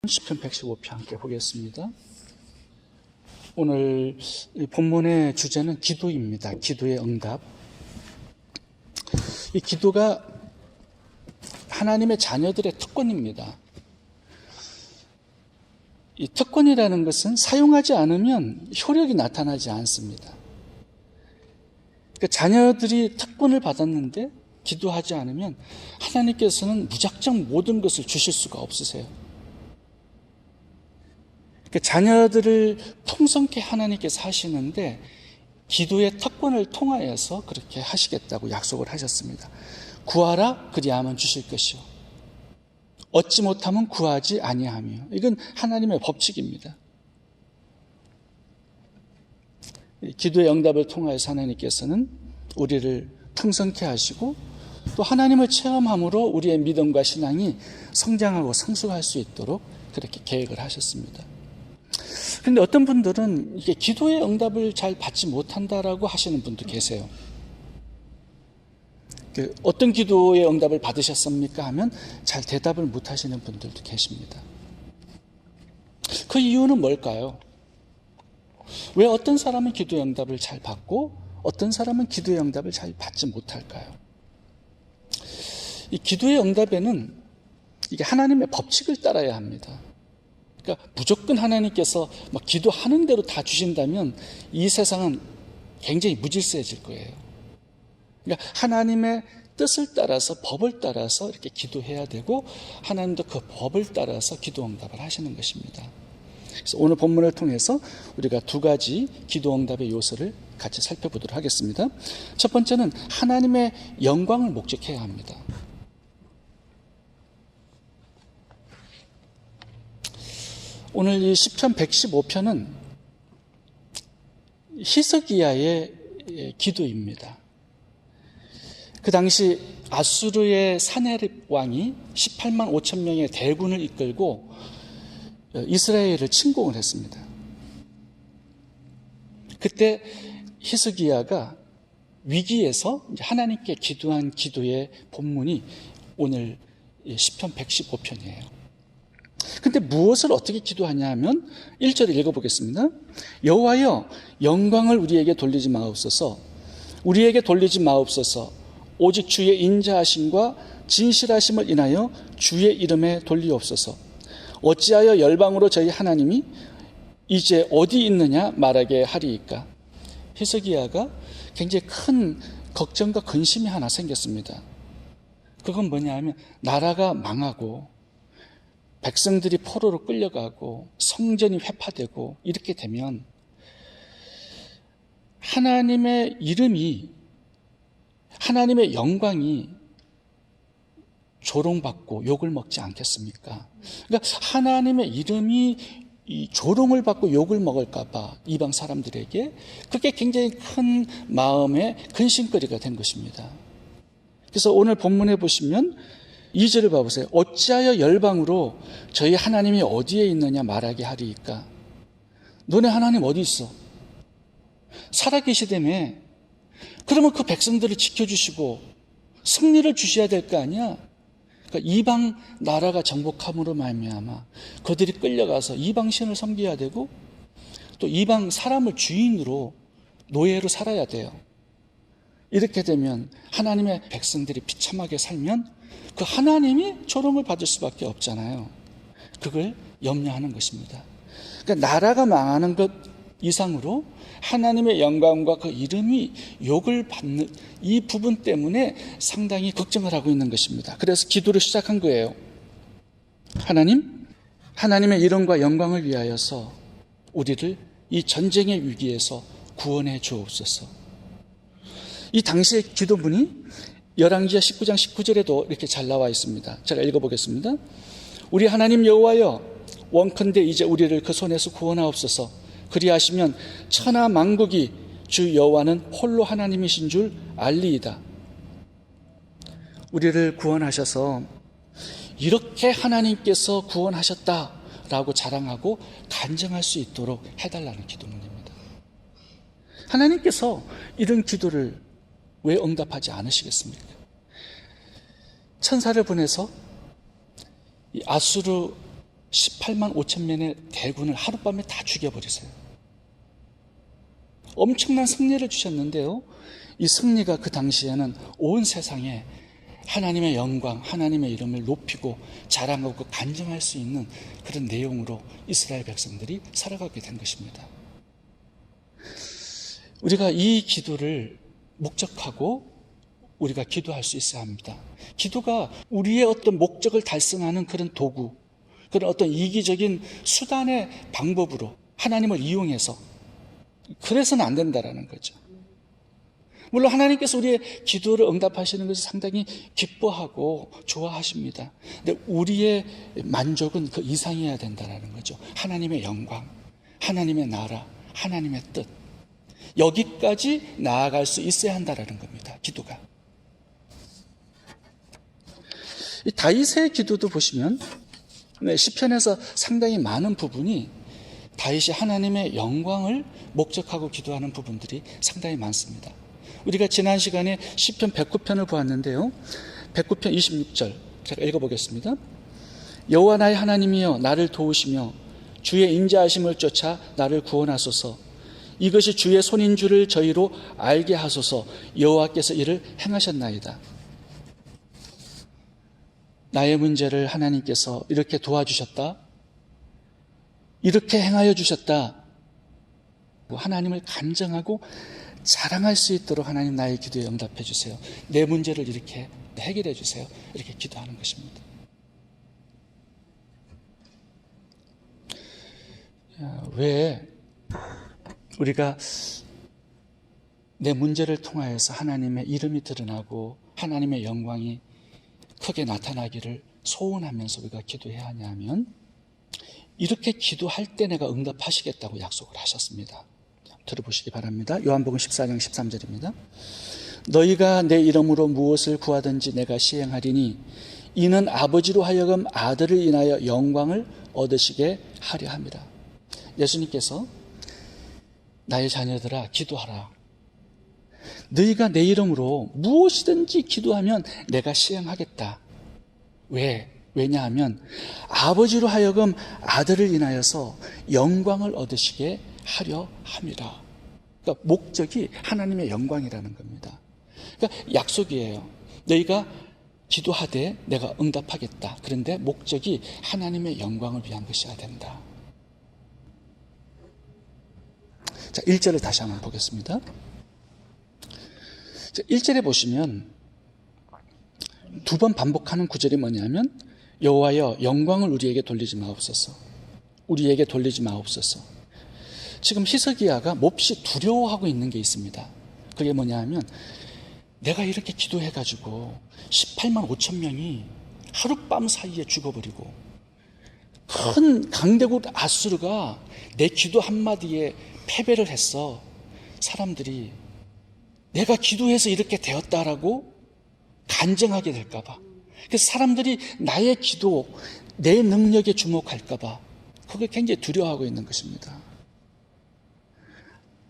시편 115편 함께 보겠습니다. 오늘 본문의 주제는 기도입니다. 기도의 응답. 이 기도가 하나님의 자녀들의 특권입니다. 이 특권이라는 것은 사용하지 않으면 효력이 나타나지 않습니다. 그러니까 자녀들이 특권을 받았는데 기도하지 않으면 하나님께서는 무작정 모든 것을 주실 수가 없으세요. 그러니까 자녀들을 풍성케 하나님께서 하시는데 기도의 특권을 통하여서 그렇게 하시겠다고 약속을 하셨습니다. 구하라 그리하면 주실 것이요 얻지 못하면 구하지 아니하며. 이건 하나님의 법칙입니다. 기도의 응답을 통하여서 하나님께서는 우리를 풍성케 하시고 또 하나님을 체험함으로 우리의 믿음과 신앙이 성장하고 성숙할 수 있도록 그렇게 계획을 하셨습니다. 그런데 어떤 분들은 이게 기도의 응답을 잘 받지 못한다라고 하시는 분도 계세요. 어떤 기도의 응답을 받으셨습니까? 하면 잘 대답을 못 하시는 분들도 계십니다. 그 이유는 뭘까요? 왜 어떤 사람은 기도의 응답을 잘 받고 어떤 사람은 기도의 응답을 잘 받지 못할까요? 이 기도의 응답에는 이게 하나님의 법칙을 따라야 합니다. 그러니까 무조건 하나님께서 막 기도하는 대로 다 주신다면 이 세상은 굉장히 무질서해질 거예요. 그러니까 하나님의 뜻을 따라서 법을 따라서 이렇게 기도해야 되고 하나님도 그 법을 따라서 기도 응답을 하시는 것입니다. 그래서 오늘 본문을 통해서 우리가 두 가지 기도 응답의 요소를 같이 살펴보도록 하겠습니다. 첫 번째는 하나님의 영광을 목적해야 합니다. 오늘 이 시편 115편은 히스기야의 기도입니다. 그 당시 아수르의 사네립 왕이 18만 5천 명의 대군을 이끌고 이스라엘을 침공을 했습니다. 그때 히스기야가 위기에서 하나님께 기도한 기도의 본문이 오늘 시편 115편이에요. 근데 무엇을 어떻게 기도하냐 하면 1절을 읽어보겠습니다. 여호와여 영광을 우리에게 돌리지 마옵소서. 우리에게 돌리지 마옵소서. 오직 주의 인자하심과 진실하심을 인하여 주의 이름에 돌리옵소서. 어찌하여 열방으로 저희 하나님이 이제 어디 있느냐 말하게 하리이까. 히스기야가 굉장히 큰 걱정과 근심이 하나 생겼습니다. 그건 뭐냐 하면 나라가 망하고 백성들이 포로로 끌려가고 성전이 회파되고 이렇게 되면 하나님의 이름이, 하나님의 영광이 조롱받고 욕을 먹지 않겠습니까? 그러니까 하나님의 이름이 이 조롱을 받고 욕을 먹을까 봐 이방 사람들에게 그게 굉장히 큰 마음의 근심거리가 된 것입니다. 그래서 오늘 본문에 보시면 2절을 봐보세요. 어찌하여 열방으로 저희 하나님이 어디에 있느냐 말하게 하리이까. 너네 하나님 어디 있어? 살아계시다며. 그러면 그 백성들을 지켜주시고 승리를 주셔야 될 거 아니야. 그러니까 이방 나라가 정복함으로 말미암아 그들이 끌려가서 이방 신을 섬겨야 되고 또 이방 사람을 주인으로 노예로 살아야 돼요. 이렇게 되면 하나님의 백성들이 비참하게 살면 그 하나님이 조롱을 받을 수밖에 없잖아요. 그걸 염려하는 것입니다. 그러니까 나라가 망하는 것 이상으로 하나님의 영광과 그 이름이 욕을 받는 이 부분 때문에 상당히 걱정을 하고 있는 것입니다. 그래서 기도를 시작한 거예요. 하나님의 이름과 영광을 위하여서 우리를 이 전쟁의 위기에서 구원해 주옵소서. 이 당시의 기도문이 열왕기하 19장 19절에도 이렇게 잘 나와 있습니다. 제가 읽어보겠습니다. 우리 하나님 여호와여 원컨대 이제 우리를 그 손에서 구원하옵소서. 그리하시면 천하 만국이 주 여호와는 홀로 하나님이신 줄 알리이다. 우리를 구원하셔서 이렇게 하나님께서 구원하셨다라고 자랑하고 간증할 수 있도록 해달라는 기도문입니다. 하나님께서 이런 기도를 왜 응답하지 않으시겠습니까? 천사를 보내서 이 아수르 18만 5천 명의 대군을 하룻밤에 다 죽여버리세요. 엄청난 승리를 주셨는데요. 이 승리가 그 당시에는 온 세상에 하나님의 영광, 하나님의 이름을 높이고 자랑하고 간증할 수 있는 그런 내용으로 이스라엘 백성들이 살아가게 된 것입니다. 우리가 이 기도를 목적하고 우리가 기도할 수 있어야 합니다. 기도가 우리의 어떤 목적을 달성하는 그런 도구, 그런 어떤 이기적인 수단의 방법으로 하나님을 이용해서 그래서는 안 된다라는 거죠. 물론 하나님께서 우리의 기도를 응답하시는 것을 상당히 기뻐하고 좋아하십니다. 근데 우리의 만족은 그 이상이어야 된다는 거죠. 하나님의 영광, 하나님의 나라, 하나님의 뜻, 여기까지 나아갈 수 있어야 한다는 겁니다. 기도가. 이 다윗의 기도도 보시면 시편에서 상당히 많은 부분이 다윗이 하나님의 영광을 목적하고 기도하는 부분들이 상당히 많습니다. 우리가 지난 시간에 시편 109편을 보았는데요. 109편 26절 제가 읽어보겠습니다. 여호와 나의 하나님이여 나를 도우시며 주의 인자하심을 쫓아 나를 구원하소서. 이것이 주의 손인 줄을 저희로 알게 하소서. 여호와께서 이를 행하셨나이다. 나의 문제를 하나님께서 이렇게 도와주셨다. 이렇게 행하여 주셨다. 하나님을 간증하고 자랑할 수 있도록 하나님 나의 기도에 응답해 주세요. 내 문제를 이렇게 해결해 주세요. 이렇게 기도하는 것입니다. 왜 우리가 내 문제를 통하여서 하나님의 이름이 드러나고 하나님의 영광이 크게 나타나기를 소원하면서 우리가 기도해야 하냐 하면 이렇게 기도할 때 내가 응답하시겠다고 약속을 하셨습니다. 들어보시기 바랍니다. 요한복음 14장 13절입니다. 너희가 내 이름으로 무엇을 구하든지 내가 시행하리니 이는 아버지로 하여금 아들을 인하여 영광을 얻으시게 하려 함이라. 예수님께서 나의 자녀들아 기도하라. 너희가 내 이름으로 무엇이든지 기도하면 내가 시행하겠다. 왜냐하면 아버지로 하여금 아들을 인하여서 영광을 얻으시게 하려 함이라. 그러니까 목적이 하나님의 영광이라는 겁니다. 그러니까 약속이에요. 너희가 기도하되 내가 응답하겠다. 그런데 목적이 하나님의 영광을 위한 것이어야 된다. 자, 1절을 다시 한번 보겠습니다. 1절에 보시면 두 번 반복하는 구절이 뭐냐면 여호와여 영광을 우리에게 돌리지 마옵소서. 우리에게 돌리지 마옵소서. 지금 히스기야가 몹시 두려워하고 있는 게 있습니다. 그게 뭐냐 하면 내가 이렇게 기도해가지고 18만 5천 명이 하룻밤 사이에 죽어버리고 큰 강대국 아수르가 내 기도 한마디에 패배를 했어. 사람들이 내가 기도해서 이렇게 되었다라고 간증하게 될까봐. 그래서 사람들이 나의 기도, 내 능력에 주목할까봐 그걸 굉장히 두려워하고 있는 것입니다.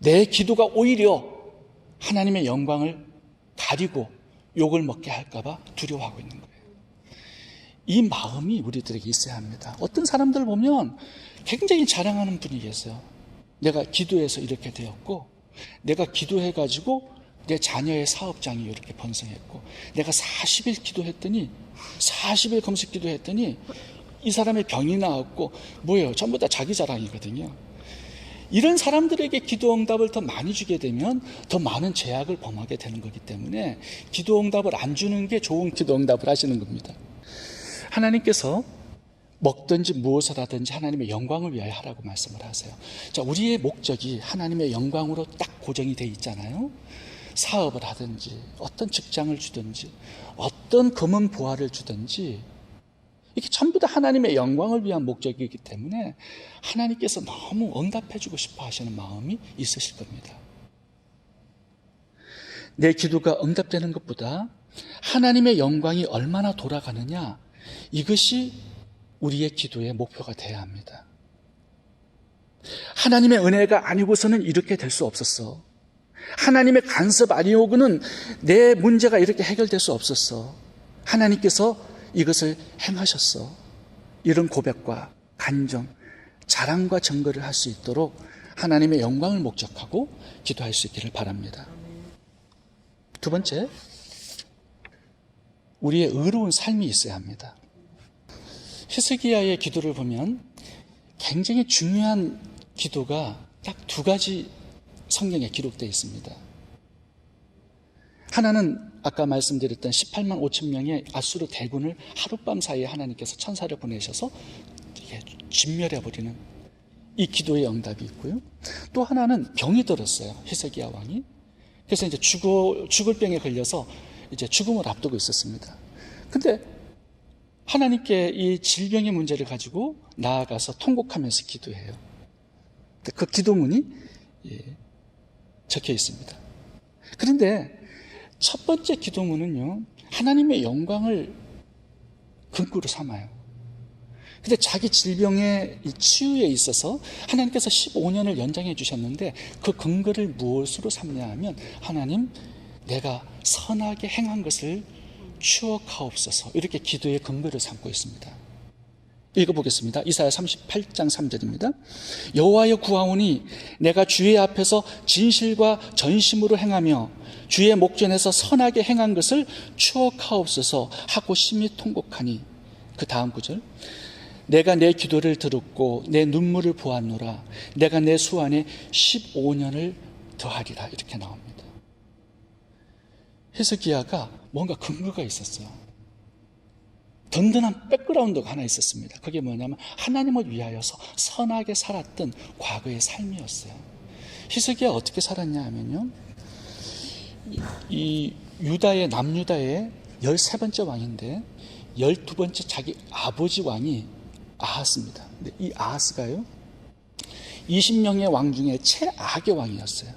내 기도가 오히려 하나님의 영광을 가리고 욕을 먹게 할까봐 두려워하고 있는 거예요. 이 마음이 우리들에게 있어야 합니다. 어떤 사람들 보면 굉장히 자랑하는 분이 계세요. 내가 기도해서 이렇게 되었고, 내가 기도해가지고 내 자녀의 사업장이 이렇게 번성했고, 내가 40일 기도했더니 40일 금식 기도했더니 이 사람의 병이 나았고, 뭐예요? 전부 다 자기 자랑이거든요. 이런 사람들에게 기도 응답을 더 많이 주게 되면 더 많은 제약을 범하게 되는 거기 때문에 기도 응답을 안 주는 게 좋은 기도 응답을 하시는 겁니다. 하나님께서 먹든지 무엇을 하든지 하나님의 영광을 위하여 하라고 말씀을 하세요. 자, 우리의 목적이 하나님의 영광으로 딱 고정이 돼 있잖아요. 사업을 하든지 어떤 직장을 주든지 어떤 금은 보화를 주든지 이게 전부 다 하나님의 영광을 위한 목적이기 때문에 하나님께서 너무 응답해 주고 싶어 하시는 마음이 있으실 겁니다. 내 기도가 응답되는 것보다 하나님의 영광이 얼마나 돌아가느냐, 이것이 우리의 기도의 목표가 되어야 합니다. 하나님의 은혜가 아니고서는 이렇게 될 수 없었어. 하나님의 간섭 아니오고는 내 문제가 이렇게 해결될 수 없었어. 하나님께서 이것을 행하셨어. 이런 고백과 간정, 자랑과 증거를 할 수 있도록 하나님의 영광을 목적하고 기도할 수 있기를 바랍니다. 두 번째, 우리의 의로운 삶이 있어야 합니다. 히스기야의 기도를 보면 굉장히 중요한 기도가 딱 두 가지 성경에 기록되어 있습니다. 하나는 아까 말씀드렸던 18만 5천 명의 아수르 대군을 하룻밤 사이에 하나님께서 천사를 보내셔서 진멸해버리는 이 기도의 응답이 있고요. 또 하나는 병이 들었어요. 히스기야 왕이. 그래서 이제 죽을 병에 걸려서 이제 죽음을 앞두고 있었습니다. 근데 하나님께 이 질병의 문제를 가지고 나아가서 통곡하면서 기도해요. 그 기도문이 적혀 있습니다. 그런데 첫 번째 기도문은요, 하나님의 영광을 근거로 삼아요. 근데 자기 질병의 치유에 있어서 하나님께서 15년을 연장해 주셨는데 그 근거를 무엇으로 삼냐 하면, 하나님, 내가 선하게 행한 것을 추억하옵소서, 이렇게 기도의 근거를 삼고 있습니다. 읽어보겠습니다. 이사야 38장 3절입니다. 여호와여 구하오니 내가 주의 앞에서 진실과 전심으로 행하며 주의 목전에서 선하게 행한 것을 추억하옵소서 하고 심히 통곡하니. 그 다음 구절, 내가 내 기도를 들었고 내 눈물을 보았노라. 내가 내 수 안에 15년을 더하리라. 이렇게 나옵니다. 히스기야가 뭔가 근거가 있었어요. 든든한 백그라운드가 하나 있었습니다. 그게 뭐냐면 하나님을 위하여서 선하게 살았던 과거의 삶이었어요. 히스기야가 어떻게 살았냐 하면요, 이 유다의, 남유다의 13번째 왕인데 12번째 자기 아버지 왕이 아하스입니다. 근데 이 아하스가요, 20명의 왕 중에 최악의 왕이었어요.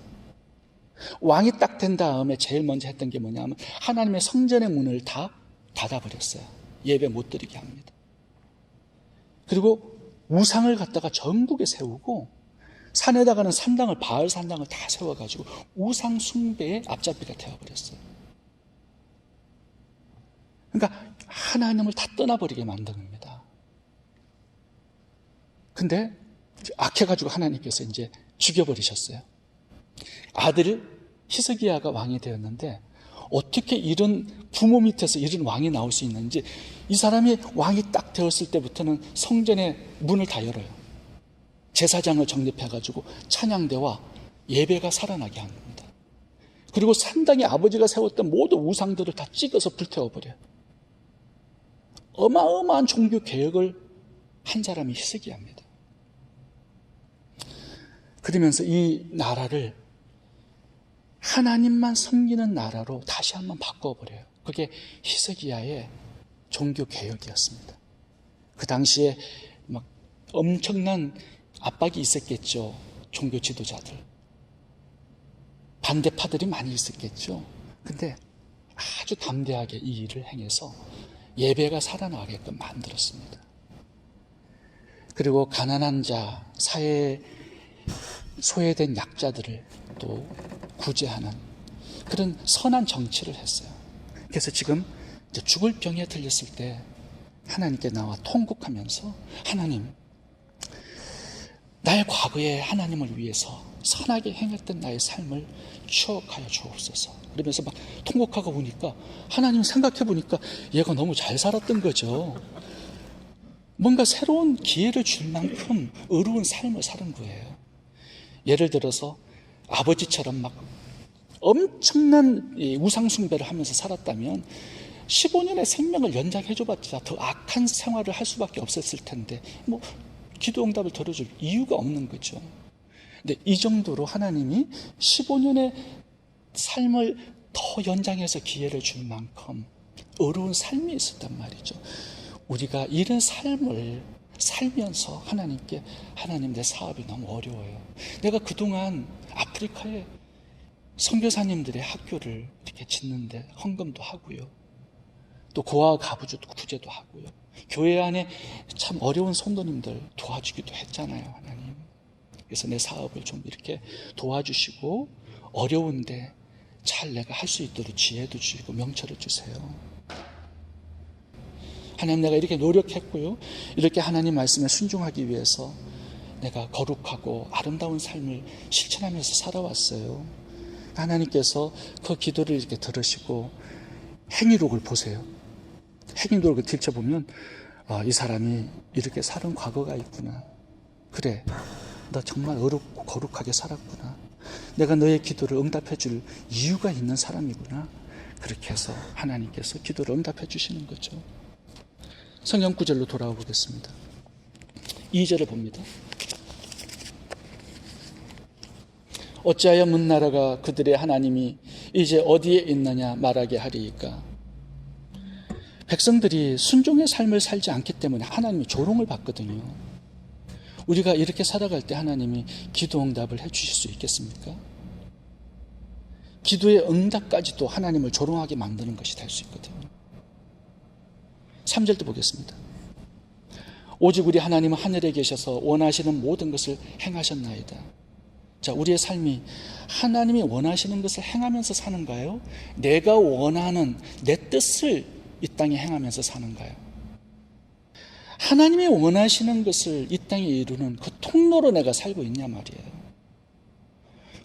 왕이 딱 된 다음에 제일 먼저 했던 게 뭐냐면 하나님의 성전의 문을 다 닫아버렸어요. 예배 못 드리게 합니다. 그리고 우상을 갖다가 전국에 세우고 산에다가는 산당을, 바알 산당을 다 세워가지고 우상 숭배의 앞잡이가 되어버렸어요. 그러니까 하나님을 다 떠나버리게 만든 겁니다. 근데 악해가지고 하나님께서 이제 죽여버리셨어요. 아들 히스기야가 왕이 되었는데 어떻게 이런 부모 밑에서 이런 왕이 나올 수 있는지, 이 사람이 왕이 딱 되었을 때부터는 성전의 문을 다 열어요. 제사장을 정립해가지고 찬양대와 예배가 살아나게 한 겁니다. 그리고 산당에 아버지가 세웠던 모든 우상들을 다 찍어서 불태워버려요. 어마어마한 종교 개혁을 한 사람이 히스기야입니다. 그러면서 이 나라를 하나님만 섬기는 나라로 다시 한번 바꿔버려요. 그게 히스기야의 종교 개혁이었습니다. 그 당시에 막 엄청난 압박이 있었겠죠. 종교 지도자들, 반대파들이 많이 있었겠죠. 근데 아주 담대하게 이 일을 행해서 예배가 살아나게끔 만들었습니다. 그리고 가난한 자, 사회에 소외된 약자들을 또 구제하는 그런 선한 정치를 했어요. 그래서 지금 이제 죽을 병에 들렸을 때 하나님께 나와 통곡하면서, 하나님, 나의 과거에 하나님을 위해서 선하게 행했던 나의 삶을 추억하여 주옵소서. 그러면서 막 통곡하고 보니까, 하나님 생각해 보니까 얘가 너무 잘 살았던 거죠. 뭔가 새로운 기회를 줄 만큼 의로운 삶을 사는 거예요. 예를 들어서 아버지처럼 막 엄청난 우상숭배를 하면서 살았다면 15년의 생명을 연장해줘봤자 더 악한 생활을 할 수밖에 없었을 텐데 뭐 기도 응답을 들어줄 이유가 없는 거죠. 근데 이 정도로 하나님이 15년의 삶을 더 연장해서 기회를 줄 만큼 어려운 삶이 있었단 말이죠. 우리가 이런 삶을 살면서 하나님께, 하나님, 내 사업이 너무 어려워요. 내가 그동안 아프리카에 선교사님들의 학교를 이렇게 짓는데 헌금도 하고요, 또 고아 가부주도 구제도 하고요, 교회 안에 참 어려운 성도님들 도와주기도 했잖아요, 하나님. 그래서 내 사업을 좀 이렇게 도와주시고 어려운데 잘 내가 할 수 있도록 지혜도 주시고 명철을 주세요. 하나님, 내가 이렇게 노력했고요. 이렇게 하나님 말씀에 순종하기 위해서 내가 거룩하고 아름다운 삶을 실천하면서 살아왔어요. 하나님께서 그 기도를 이렇게 들으시고 행위록을 보세요. 행위록을 들춰보면 이 사람이 이렇게 살은 과거가 있구나. 그래, 너 정말 어렵고 거룩하게 살았구나. 내가 너의 기도를 응답해 줄 이유가 있는 사람이구나. 그렇게 해서 하나님께서 기도를 응답해 주시는 거죠. 성경 구절로 돌아와 보겠습니다. 2절을 봅니다. 어찌하여 문나라가 그들의 하나님이 이제 어디에 있느냐 말하게 하리이까. 백성들이 순종의 삶을 살지 않기 때문에 하나님이 조롱을 받거든요. 우리가 이렇게 살아갈 때 하나님이 기도 응답을 해 주실 수 있겠습니까? 기도의 응답까지도 하나님을 조롱하게 만드는 것이 될 수 있거든요. 3절도 보겠습니다. 오직 우리 하나님은 하늘에 계셔서 원하시는 모든 것을 행하셨나이다. 자, 우리의 삶이 하나님이 원하시는 것을 행하면서 사는가요? 내가 원하는 내 뜻을 이 땅에 행하면서 사는가요? 하나님이 원하시는 것을 이 땅에 이루는 그 통로로 내가 살고 있냐 말이에요.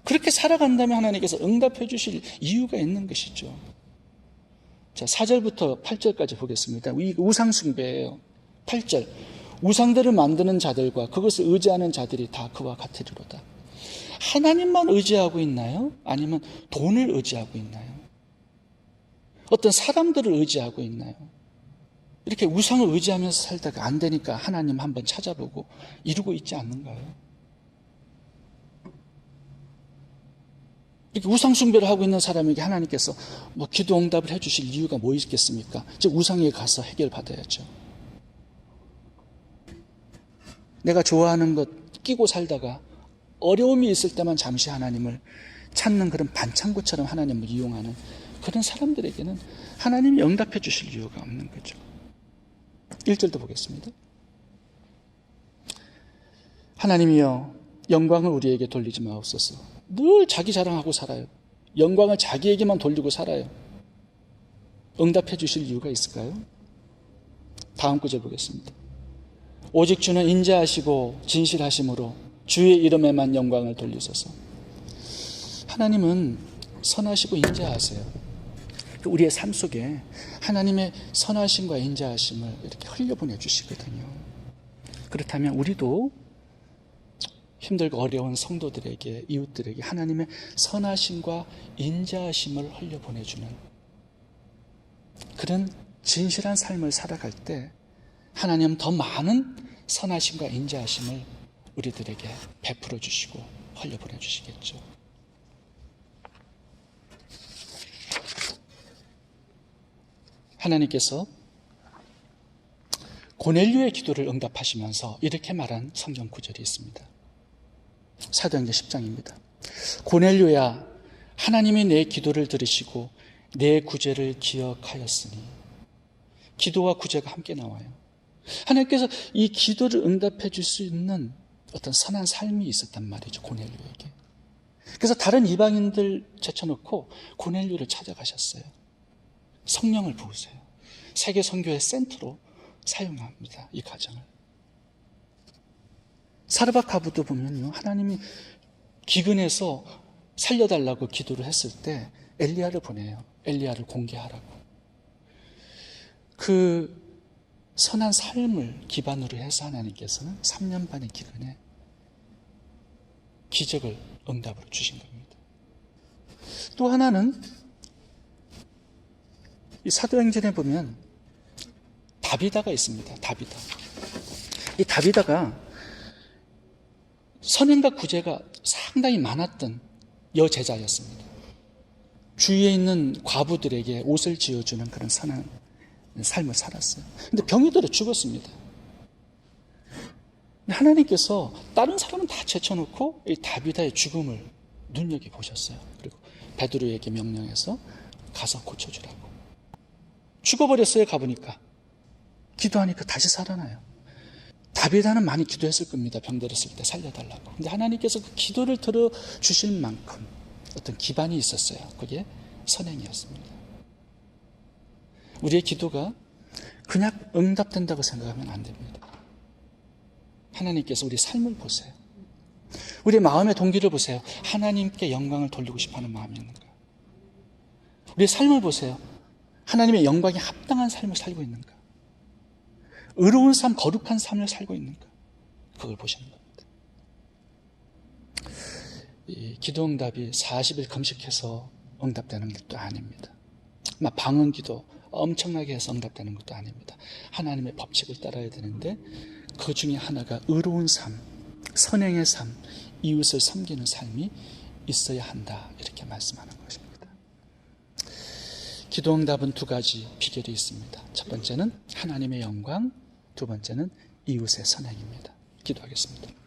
그렇게 살아간다면 하나님께서 응답해 주실 이유가 있는 것이죠. 자, 4절부터 8절까지 보겠습니다. 이 우상숭배예요. 8절. 우상들을 만드는 자들과 그것을 의지하는 자들이 다 그와 같으리로다. 하나님만 의지하고 있나요? 아니면 돈을 의지하고 있나요? 어떤 사람들을 의지하고 있나요? 이렇게 우상을 의지하면서 살다가 안 되니까 하나님 한번 찾아보고 이루고 있지 않는가요? 이렇게 우상숭배를 하고 있는 사람에게 하나님께서 기도 응답을 해주실 이유가 뭐 있겠습니까? 즉 우상에 가서 해결받아야죠. 내가 좋아하는 것 끼고 살다가 어려움이 있을 때만 잠시 하나님을 찾는 그런 반창고처럼 하나님을 이용하는 그런 사람들에게는 하나님이 응답해 주실 이유가 없는 거죠. 1절도 보겠습니다. 하나님이여 영광을 우리에게 돌리지 마옵소서. 늘 자기 자랑하고 살아요. 영광을 자기에게만 돌리고 살아요. 응답해 주실 이유가 있을까요? 다음 구절 보겠습니다. 오직 주는 인자하시고 진실하심으로 주의 이름에만 영광을 돌리소서. 하나님은 선하시고 인자하세요. 우리의 삶 속에 하나님의 선하심과 인자하심을 이렇게 흘려보내 주시거든요. 그렇다면 우리도 힘들고 어려운 성도들에게, 이웃들에게 하나님의 선하심과 인자하심을 흘려보내주는 그런 진실한 삶을 살아갈 때 하나님은 더 많은 선하심과 인자하심을 우리들에게 베풀어 주시고 흘려보내 주시겠죠. 하나님께서 고넬료의 기도를 응답하시면서 이렇게 말한 성경 구절이 있습니다. 사도행전 10장입니다. 고넬료야, 하나님이 내 기도를 들으시고 내 구제를 기억하였으니. 기도와 구제가 함께 나와요. 하나님께서 이 기도를 응답해 줄 수 있는 어떤 선한 삶이 있었단 말이죠, 고넬료에게. 그래서 다른 이방인들 제쳐놓고 고넬료를 찾아가셨어요. 성령을 부으세요. 세계 선교의 센터로 사용합니다, 이 가정을. 사르밧가브도 보면요, 하나님이 기근해서 살려달라고 기도를 했을 때 엘리야를 보내요. 엘리야를 공개하라고. 그 선한 삶을 기반으로 해서 하나님께서는 3년 반의 기근에 기적을 응답으로 주신 겁니다. 또 하나는 이 사도행전에 보면 다비다가 있습니다. 다비다. 이 다비다가 선행과 구제가 상당히 많았던 여제자였습니다. 주위에 있는 과부들에게 옷을 지어주는 그런 선한 삶을 살았어요. 근데 병이 들어 죽었습니다. 하나님께서 다른 사람은 다 제쳐놓고 이 다비다의 죽음을 눈여겨보셨어요. 그리고 베드로에게 명령해서 가서 고쳐주라고. 죽어버렸어요. 가보니까. 기도하니까 다시 살아나요. 다비다는 많이 기도했을 겁니다. 병들었을 때 살려달라고. 근데 하나님께서 그 기도를 들어주실 만큼 어떤 기반이 있었어요. 그게 선행이었습니다. 우리의 기도가 그냥 응답된다고 생각하면 안 됩니다. 하나님께서 우리 삶을 보세요. 우리 마음의 동기를 보세요. 하나님께 영광을 돌리고 싶어하는 마음이 있는가? 우리 삶을 보세요. 하나님의 영광에 합당한 삶을 살고 있는가? 의로운 삶, 거룩한 삶을 살고 있는가? 그걸 보시는 겁니다. 이 기도응답이 40일 금식해서 응답되는 것도 아닙니다. 막 방언기도 엄청나게 해서 응답되는 것도 아닙니다. 하나님의 법칙을 따라야 되는데 그 중에 하나가 의로운 삶, 선행의 삶, 이웃을 섬기는 삶이 있어야 한다, 이렇게 말씀하는 것입니다. 기도응답은 두 가지 비결이 있습니다. 첫 번째는 하나님의 영광, 두 번째는 이웃의 선행입니다. 기도하겠습니다.